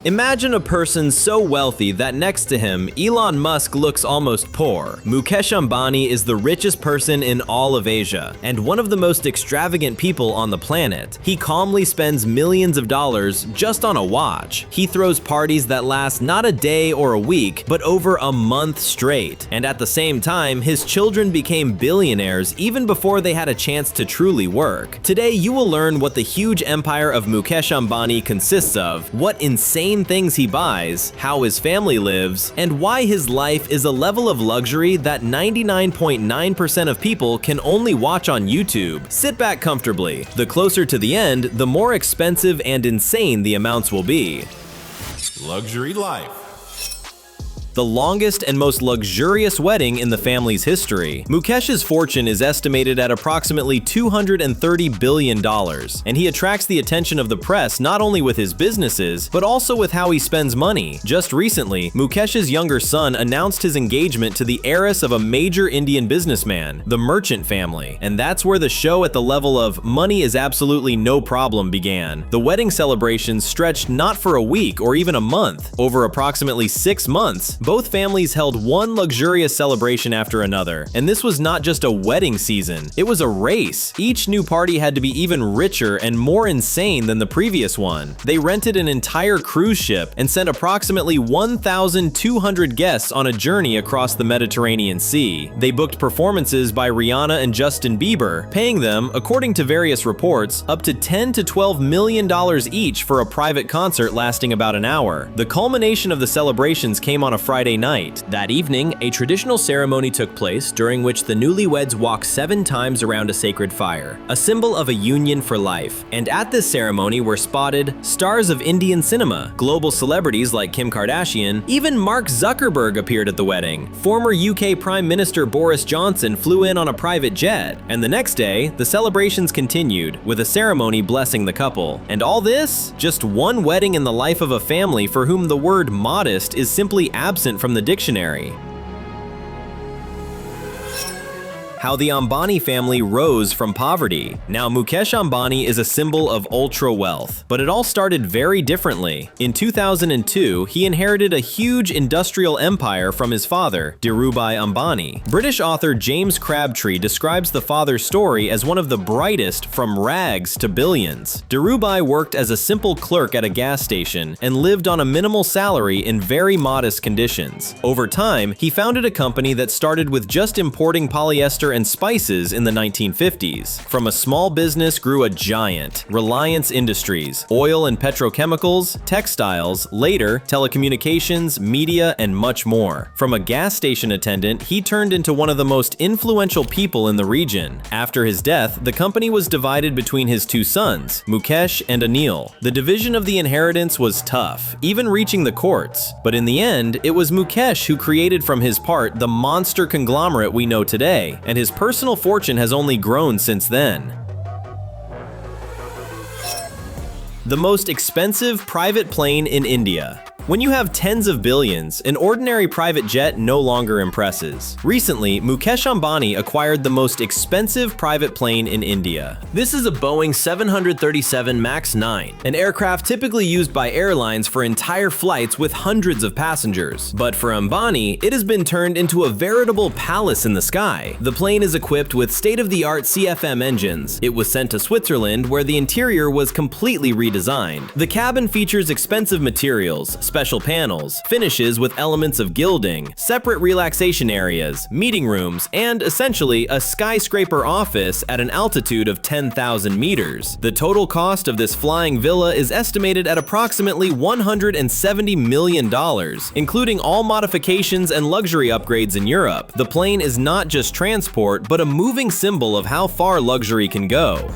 Imagine a person so wealthy that next to him, Elon Musk looks almost poor. Mukesh Ambani is the richest person in all of Asia, and one of the most extravagant people on the planet. He calmly spends millions of dollars just on a watch. He throws parties that last not a day or a week, but over a month straight. And at the same time, his children became billionaires even before they had a chance to truly work. Today, you will learn what the huge empire of Mukesh Ambani consists of, what insane things he buys, how his family lives, and why his life is a level of luxury that 99.9% of people can only watch on YouTube. Sit back comfortably. The closer to the end, the more expensive and insane the amounts will be. Luxury life. The longest and most luxurious wedding in the family's history. Mukesh's fortune is estimated at approximately $230 billion, and he attracts the attention of the press not only with his businesses, but also with how he spends money. Just recently, Mukesh's younger son announced his engagement to the heiress of a major Indian businessman, the Merchant family, and that's where the show at the level of money is absolutely no problem began. The wedding celebrations stretched not for a week or even a month. Over approximately 6 months, both families held one luxurious celebration after another, and this was not just a wedding season, it was a race. Each new party had to be even richer and more insane than the previous one. They rented an entire cruise ship and sent approximately 1,200 guests on a journey across the Mediterranean Sea. They booked performances by Rihanna and Justin Bieber, paying them, according to various reports, up to $10 to $12 million each for a private concert lasting about an hour. The culmination of the celebrations came on a Friday night. That evening, a traditional ceremony took place during which the newlyweds walk 7 times around a sacred fire, a symbol of a union for life. And at this ceremony were spotted stars of Indian cinema, global celebrities like Kim Kardashian, even Mark Zuckerberg appeared at the wedding. Former UK Prime Minister Boris Johnson flew in on a private jet. And the next day, the celebrations continued, with a ceremony blessing the couple. And all this? Just one wedding in the life of a family for whom the word modest is simply absent from the dictionary. How the Ambani family rose from poverty. Now, Mukesh Ambani is a symbol of ultra wealth, but it all started very differently. In 2002, he inherited a huge industrial empire from his father, Dhirubhai Ambani. British author James Crabtree describes the father's story as one of the brightest from rags to billions. Dhirubhai worked as a simple clerk at a gas station and lived on a minimal salary in very modest conditions. Over time, he founded a company that started with just importing polyester and spices in the 1950s. From a small business grew a giant, Reliance Industries, oil and petrochemicals, textiles, later telecommunications, media, and much more. From a gas station attendant, he turned into one of the most influential people in the region. After his death, the company was divided between his 2 sons, Mukesh and Anil. The division of the inheritance was tough, even reaching the courts. But in the end, it was Mukesh who created from his part the monster conglomerate we know today, and his personal fortune has only grown since then. The most expensive private plane in India. When you have tens of billions, an ordinary private jet no longer impresses. Recently, Mukesh Ambani acquired the most expensive private plane in India. This is a Boeing 737 MAX 9, an aircraft typically used by airlines for entire flights with hundreds of passengers. But for Ambani, it has been turned into a veritable palace in the sky. The plane is equipped with state-of-the-art CFM engines. It was sent to Switzerland, where the interior was completely redesigned. The cabin features expensive materials, special panels, finishes with elements of gilding, separate relaxation areas, meeting rooms, and essentially a skyscraper office at an altitude of 10,000 meters. The total cost of this flying villa is estimated at approximately $170 million, including all modifications and luxury upgrades in Europe. The plane is not just transport, but a moving symbol of how far luxury can go.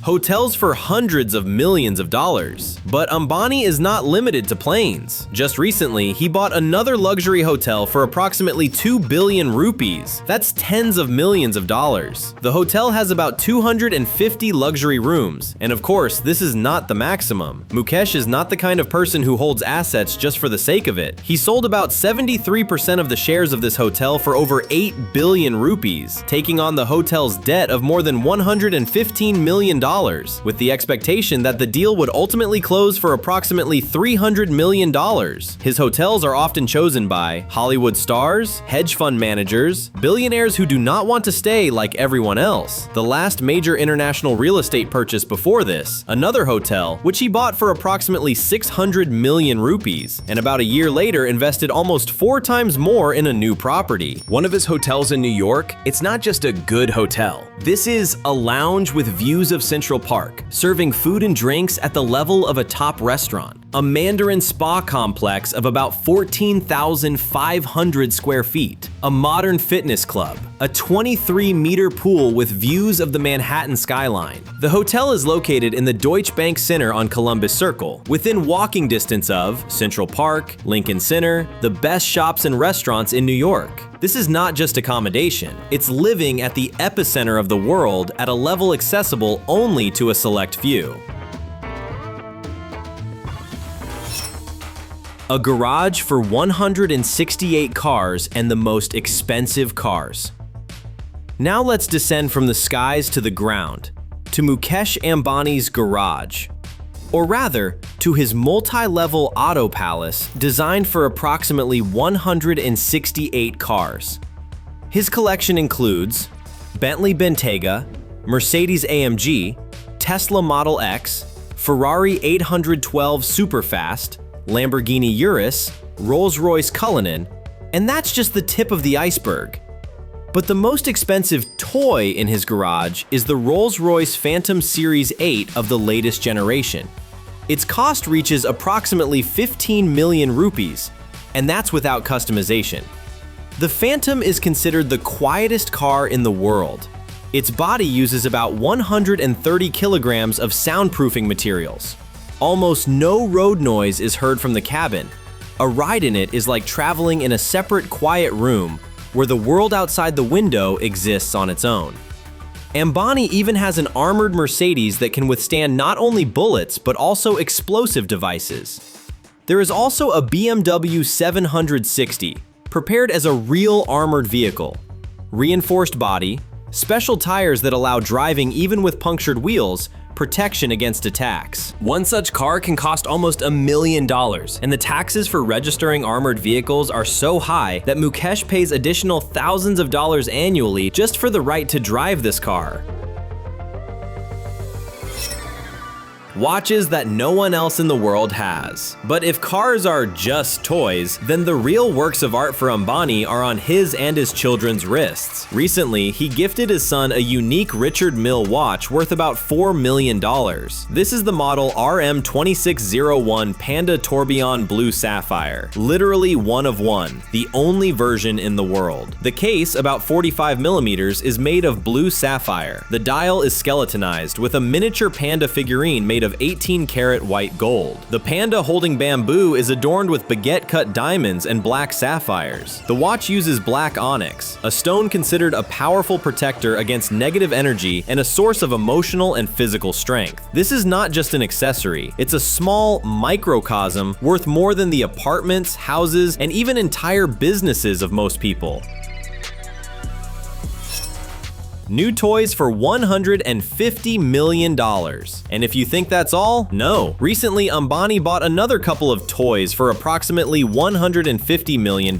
Hotels for hundreds of millions of dollars. But Ambani is not limited to planes. Just recently, he bought another luxury hotel for approximately 2 billion rupees. That's tens of millions of dollars. The hotel has about 250 luxury rooms, and of course, this is not the maximum. Mukesh is not the kind of person who holds assets just for the sake of it. He sold about 73% of the shares of this hotel for over 8 billion rupees, taking on the hotel's debt of more than $115 million with the expectation that the deal would ultimately close for approximately $300 million. His hotels are often chosen by Hollywood stars, hedge fund managers, billionaires who do not want to stay like everyone else. The last major international real estate purchase before this, another hotel, which he bought for approximately 600 million rupees, and about a year later invested almost 4 times more in a new property. One of his hotels in New York, it's not just a good hotel. This is a lounge with views of Central Park, serving food and drinks at the level of a top restaurant. A Mandarin spa complex of about 14,500 square feet. A modern fitness club. A 23-meter pool with views of the Manhattan skyline. The hotel is located in the Deutsche Bank Center on Columbus Circle, within walking distance of Central Park, Lincoln Center, the best shops and restaurants in New York. This is not just accommodation, it's living at the epicenter of the world at a level accessible only to a select few. A garage for 168 cars and the most expensive cars. Now let's descend from the skies to the ground, to Mukesh Ambani's garage. Or rather, to his multi-level auto palace designed for approximately 168 cars. His collection includes Bentley Bentayga, Mercedes AMG, Tesla Model X, Ferrari 812 Superfast, Lamborghini Urus, Rolls-Royce Cullinan, and that's just the tip of the iceberg. But the most expensive toy in his garage is the Rolls-Royce Phantom Series 8 of the latest generation. Its cost reaches approximately 15 million rupees, and that's without customization. The Phantom is considered the quietest car in the world. Its body uses about 130 kilograms of soundproofing materials. Almost no road noise is heard from the cabin. A ride in it is like traveling in a separate quiet room where the world outside the window exists on its own. Ambani even has an armored Mercedes that can withstand not only bullets but also explosive devices. There is also a BMW 760, prepared as a real armored vehicle. Reinforced body, special tires that allow driving even with punctured wheels, protection against attacks. One such car can cost almost $1 million, and the taxes for registering armored vehicles are so high that Mukesh pays additional thousands of dollars annually just for the right to drive this car. Watches that no one else in the world has. But if cars are just toys, then the real works of art for Ambani are on his and his children's wrists. Recently, he gifted his son a unique Richard Mille watch worth about $4 million. This is the model RM2601 Panda Tourbillon Blue Sapphire. Literally one of one, the only version in the world. The case, about 45 millimeters, is made of blue sapphire. The dial is skeletonized with a miniature panda figurine made of 18-karat white gold. The panda holding bamboo is adorned with baguette-cut diamonds and black sapphires. The watch uses black onyx, a stone considered a powerful protector against negative energy and a source of emotional and physical strength. This is not just an accessory, it's a small microcosm worth more than the apartments, houses, and even entire businesses of most people. New toys for $150 million. And if you think that's all, no. Recently, Ambani bought another couple of toys for approximately $150 million.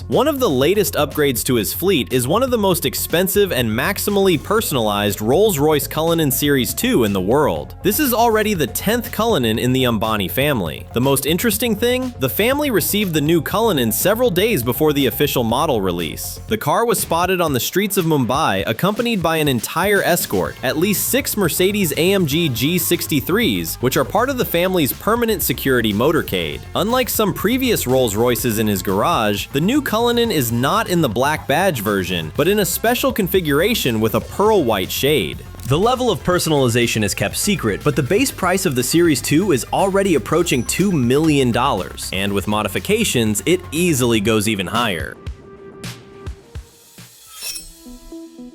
One of the latest upgrades to his fleet is one of the most expensive and maximally personalized Rolls-Royce Cullinan Series 2 in the world. This is already the 10th Cullinan in the Ambani family. The most interesting thing? The family received the new Cullinan several days before the official model release. The car was spotted on the streets of Mumbai, accompanied by an entire escort, at least 6 Mercedes AMG G63s, which are part of the family's permanent security motorcade. Unlike some previous Rolls-Royces in his garage, the new Cullinan is not in the black badge version, but in a special configuration with a pearl white shade. The level of personalization is kept secret, but the base price of the Series 2 is already approaching $2 million, and with modifications, it easily goes even higher.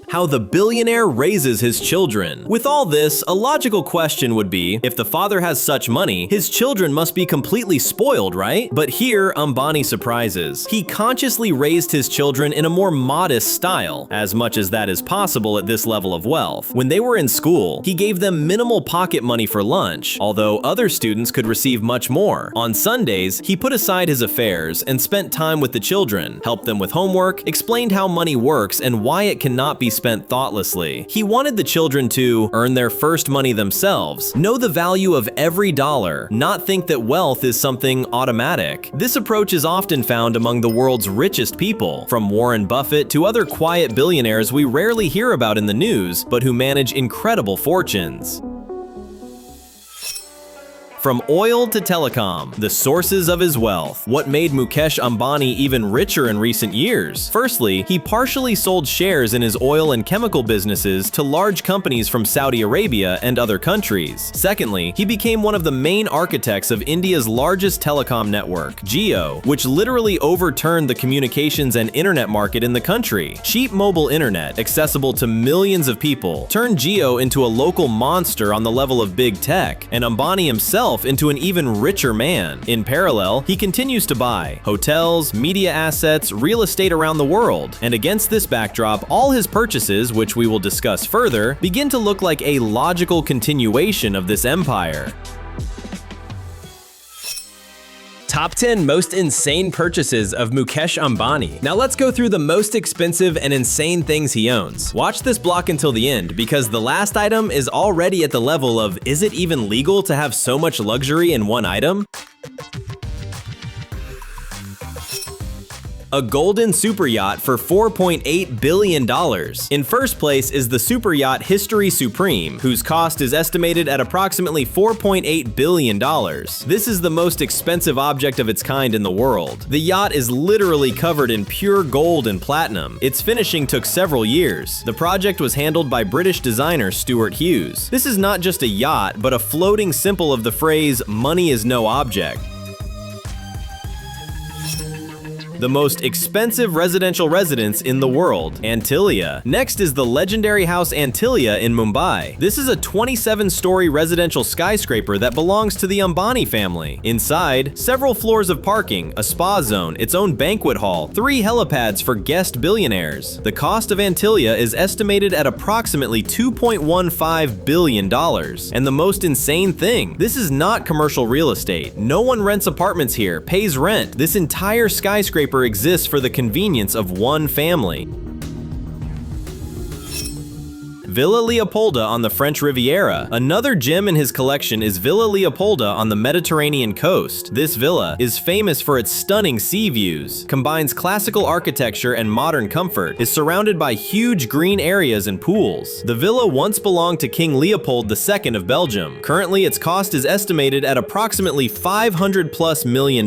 How the billionaire raises his children. With all this, a logical question would be, if the father has such money, his children must be completely spoiled, right? But here, Ambani surprises. He consciously raised his children in a more modest style, as much as that is possible at this level of wealth. When they were in school, he gave them minimal pocket money for lunch, although other students could receive much more. On Sundays, he put aside his affairs and spent time with the children, helped them with homework, explained how money works and why it cannot be spent thoughtlessly. He wanted the children to earn their first money themselves, know the value of every dollar, not think that wealth is something automatic. This approach is often found among the world's richest people, from Warren Buffett to other quiet billionaires we rarely hear about in the news, but who manage incredible fortunes. From oil to telecom, the sources of his wealth. What made Mukesh Ambani even richer in recent years? Firstly, he partially sold shares in his oil and chemical businesses to large companies from Saudi Arabia and other countries. Secondly, he became one of the main architects of India's largest telecom network, Jio, which literally overturned the communications and internet market in the country. Cheap mobile internet, accessible to millions of people, turned Jio into a local monster on the level of big tech, and Ambani himself into an even richer man. In parallel, he continues to buy hotels, media assets, real estate around the world. And against this backdrop, all his purchases, which we will discuss further, begin to look like a logical continuation of this empire. Top 10 most insane purchases of Mukesh Ambani. Now let's go through the most expensive and insane things he owns. Watch this block until the end, because the last item is already at the level of, is it even legal to have so much luxury in one item? A golden super yacht for $4.8 billion. In first place is the super yacht History Supreme, whose cost is estimated at approximately $4.8 billion. This is the most expensive object of its kind in the world. The yacht is literally covered in pure gold and platinum. Its finishing took several years. The project was handled by British designer Stuart Hughes. This is not just a yacht, but a floating symbol of the phrase, "money is no object." The most expensive residential residence in the world, Antilia. Next is the legendary house Antilia in Mumbai. This is a 27-story residential skyscraper that belongs to the Ambani family. Inside, several floors of parking, a spa zone, its own banquet hall, 3 helipads for guest billionaires. The cost of Antilia is estimated at approximately $2.15 billion. And the most insane thing, this is not commercial real estate. No one rents apartments here, pays rent. This entire skyscraper exists for the convenience of one family. Villa Leopolda on the French Riviera. Another gem in his collection is Villa Leopolda on the Mediterranean coast. This villa is famous for its stunning sea views, combines classical architecture and modern comfort, is surrounded by huge green areas and pools. The villa once belonged to King Leopold II of Belgium. Currently, its cost is estimated at approximately $500+ million.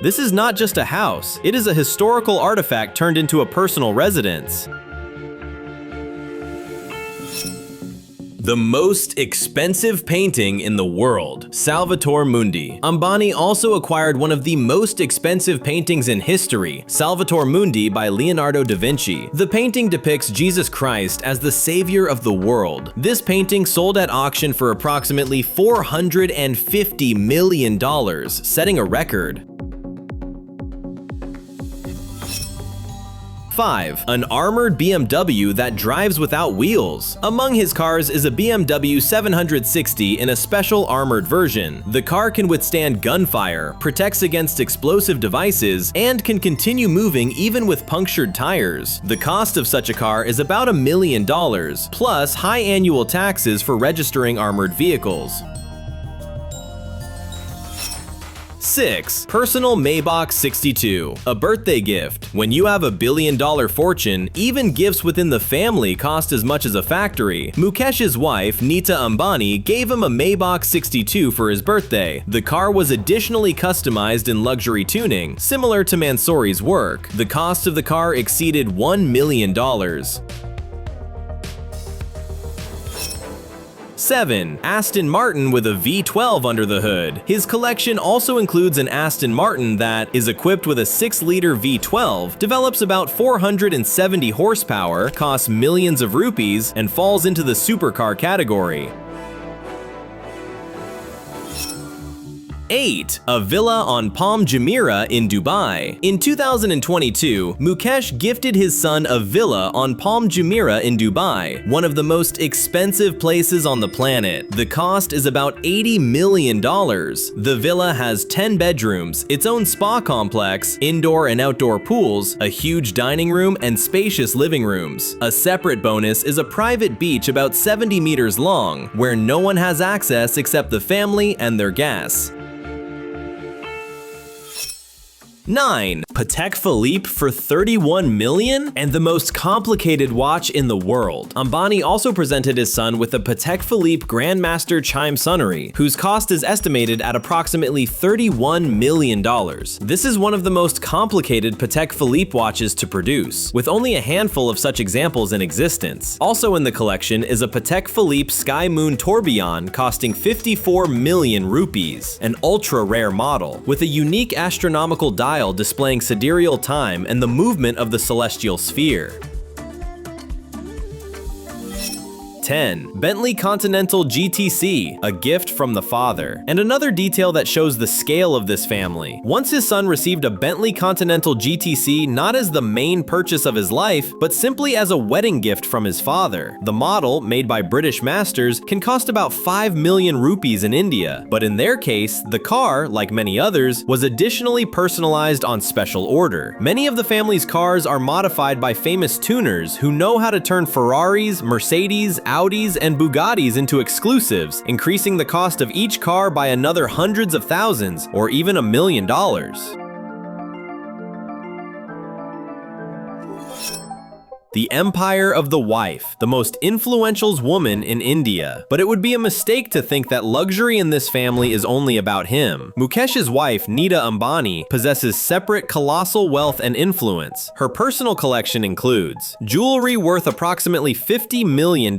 This is not just a house, it is a historical artifact turned into a personal residence. The most expensive painting in the world, Salvator Mundi. Ambani also acquired one of the most expensive paintings in history, Salvator Mundi by Leonardo da Vinci. The painting depicts Jesus Christ as the savior of the world. This painting sold at auction for approximately $450 million, setting a record. 5. An armored BMW that drives without wheels. Among his cars is a BMW 760 in a special armored version. The car can withstand gunfire, protects against explosive devices, and can continue moving even with punctured tires. The cost of such a car is about $1 million, plus high annual taxes for registering armored vehicles. 6. Personal Maybach 62. A birthday gift. When you have $1 billion fortune, even gifts within the family cost as much as a factory. Mukesh's wife, Nita Ambani, gave him a Maybach 62 for his birthday. The car was additionally customized in luxury tuning, similar to Mansouri's work. The cost of the car exceeded $1 million. 7. Aston Martin with a V12 under the hood. His collection also includes an Aston Martin that is equipped with a 6-liter V12, develops about 470 horsepower, costs millions of rupees, and falls into the supercar category. 8. A villa on Palm Jumeirah in Dubai. In 2022, Mukesh gifted his son a villa on Palm Jumeirah in Dubai, one of the most expensive places on the planet. The cost is about $80 million. The villa has 10 bedrooms, its own spa complex, indoor and outdoor pools, a huge dining room, and spacious living rooms. A separate bonus is a private beach about 70 meters long, where no one has access except the family and their guests. 9. Patek Philippe for $31 million? And the most complicated watch in the world. Ambani also presented his son with the Patek Philippe Grandmaster Chime Sonnery, whose cost is estimated at approximately $31 million. This is one of the most complicated Patek Philippe watches to produce, with only a handful of such examples in existence. Also in the collection is a Patek Philippe Sky Moon Tourbillon costing 54 million rupees, an ultra-rare model, with a unique astronomical dial displaying sidereal time and the movement of the celestial sphere. 10. Bentley Continental GTC, a gift from the father. And another detail that shows the scale of this family. Once his son received a Bentley Continental GTC not as the main purchase of his life, but simply as a wedding gift from his father. The model, made by British masters, can cost about 5 million rupees in India, but in their case, the car, like many others, was additionally personalized on special order. Many of the family's cars are modified by famous tuners who know how to turn Ferraris, Mercedes, Audis, and Bugattis into exclusives, increasing the cost of each car by another hundreds of thousands or even $1 million. The Empire of the Wife, the most influential woman in India. But it would be a mistake to think that luxury in this family is only about him. Mukesh's wife, Nita Ambani, possesses separate colossal wealth and influence. Her personal collection includes jewelry worth approximately $50 million,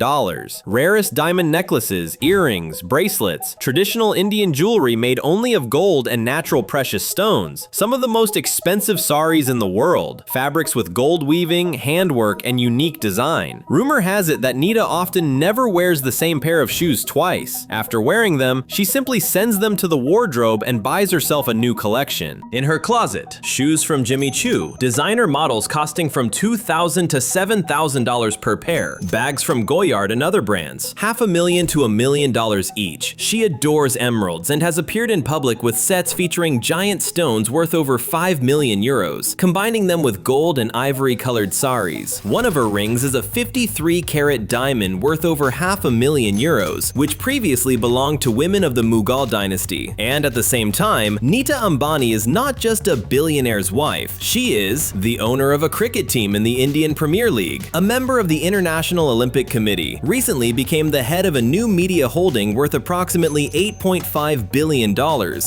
rarest diamond necklaces, earrings, bracelets, traditional Indian jewelry made only of gold and natural precious stones, some of the most expensive saris in the world, fabrics with gold weaving, handwork, and unique design. Rumor has it that Nita often never wears the same pair of shoes twice. After wearing them, she simply sends them to the wardrobe and buys herself a new collection. In her closet, shoes from Jimmy Choo, designer models costing from $2,000 to $7,000 per pair, bags from Goyard and other brands, $500,000 to $1 million each. She adores emeralds and has appeared in public with sets featuring giant stones worth over 5 million euros, combining them with gold and ivory colored saris. One of her rings is a 53-carat diamond worth over €500,000, which previously belonged to women of the Mughal dynasty. And at the same time, Nita Ambani is not just a billionaire's wife, she is the owner of a cricket team in the Indian Premier League, a member of the International Olympic Committee, recently became the head of a new media holding worth approximately $8.5 billion,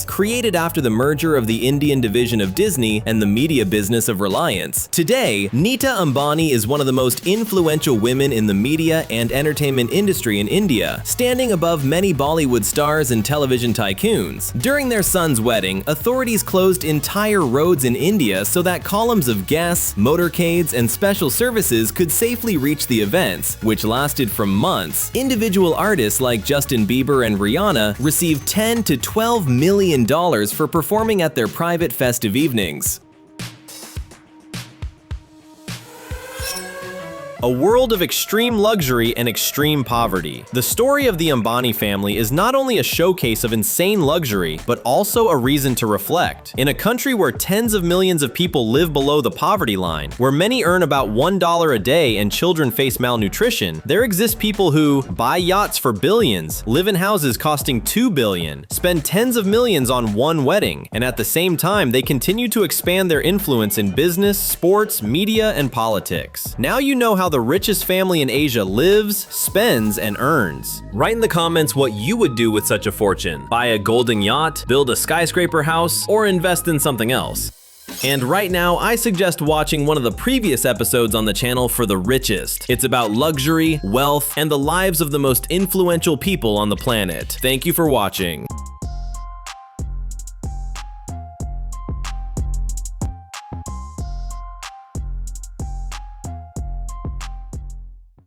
created after the merger of the Indian division of Disney and the media business of Reliance. Today, Nita Ambani is one of the most influential women in the media and entertainment industry in India, standing above many Bollywood stars and television tycoons. During their son's wedding, authorities closed entire roads in India so that columns of guests, motorcades, and special services could safely reach the events, which lasted for months. Individual artists like Justin Bieber and Rihanna received $10 to $12 million for performing at their private festive evenings. A world of extreme luxury and extreme poverty. The story of the Ambani family is not only a showcase of insane luxury, but also a reason to reflect. In a country where tens of millions of people live below the poverty line, where many earn about $1 a day and children face malnutrition, there exist people who buy yachts for billions, live in houses costing $2 billion, spend tens of millions on one wedding, and at the same time, they continue to expand their influence in business, sports, media, and politics. Now you know how the richest family in Asia lives, spends, and earns. Write in the comments what you would do with such a fortune. Buy a golden yacht, build a skyscraper house, or invest in something else. And right now, I suggest watching one of the previous episodes on the channel for the richest. It's about luxury, wealth, and the lives of the most influential people on the planet. Thank you for watching.